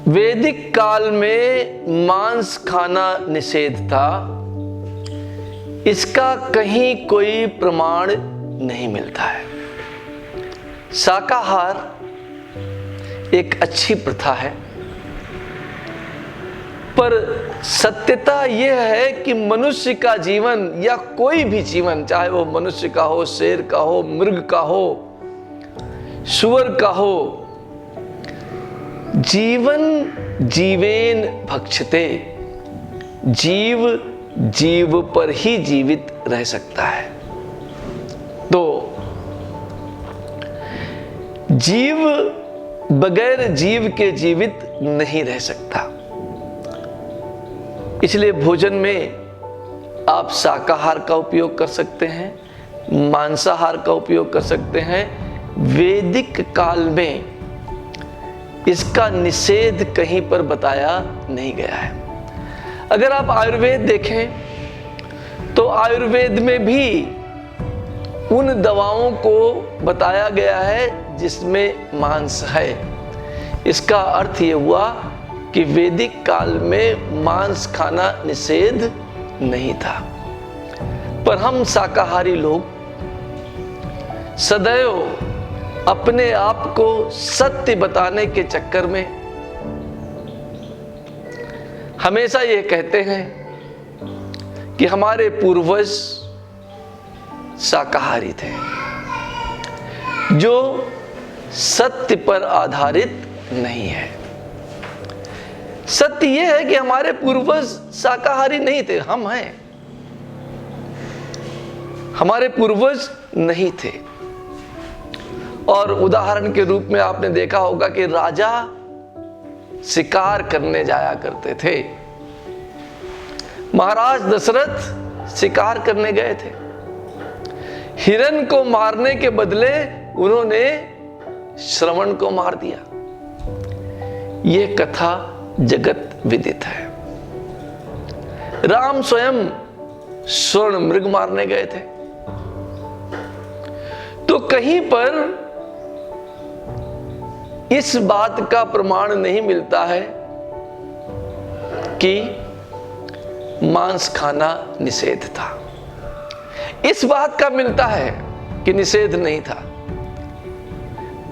वैदिक काल में मांस खाना निषेध था, इसका कहीं कोई प्रमाण नहीं मिलता है। शाकाहार एक अच्छी प्रथा है, पर सत्यता यह है कि मनुष्य का जीवन या कोई भी जीवन, चाहे वो मनुष्य का हो, शेर का हो, मृग का हो, सुअर का हो, जीवन जीवेन भक्षते, जीव जीव पर ही जीवित रह सकता है। तो जीव बगैर जीव के जीवित नहीं रह सकता। इसलिए भोजन में आप शाकाहार का उपयोग कर सकते हैं, मांसाहार का उपयोग कर सकते हैं। वैदिक काल में इसका निषेध कहीं पर बताया नहीं गया है। अगर आप आयुर्वेद देखें तो आयुर्वेद में भी उन दवाओं को बताया गया है जिसमें मांस है। इसका अर्थ ये हुआ कि वैदिक काल में मांस खाना निषेध नहीं था। पर हम शाकाहारी लोग सदैव अपने आप को सत्य बताने के चक्कर में हमेशा ये कहते हैं कि हमारे पूर्वज शाकाहारी थे, जो सत्य पर आधारित नहीं है। सत्य यह है कि हमारे पूर्वज शाकाहारी नहीं थे, हम हैं। हमारे पूर्वज नहीं थे। और उदाहरण के रूप में आपने देखा होगा कि राजा शिकार करने जाया करते थे। महाराज दशरथ शिकार करने गए थे। हिरण को मारने के बदले उन्होंने श्रवण को मार दिया। यह कथा जगत विदित है। राम स्वयं स्वर्ण मृग मारने गए थे। तो कहीं पर इस बात का प्रमाण नहीं मिलता है कि मांस खाना निषेध था। इस बात का मिलता है कि निषेध नहीं था।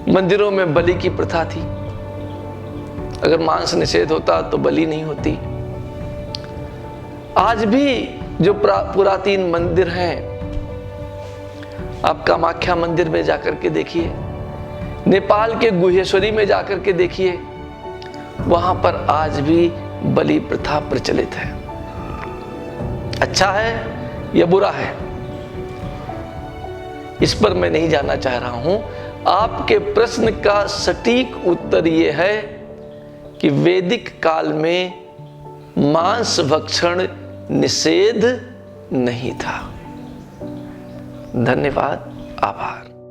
मंदिरों में बलि की प्रथा थी। अगर मांस निषेध होता तो बलि नहीं होती। आज भी जो पुरातन मंदिर हैं, आप कामाख्या मंदिर में जाकर के देखिए, नेपाल के गुहेश्वरी में जाकर के देखिए, वहां पर आज भी बलि प्रथा प्रचलित है। अच्छा है या बुरा है, इस पर मैं नहीं जानना चाह रहा हूं। आपके प्रश्न का सटीक उत्तर यह है कि वैदिक काल में मांस भक्षण निषेध नहीं था। धन्यवाद, आभार।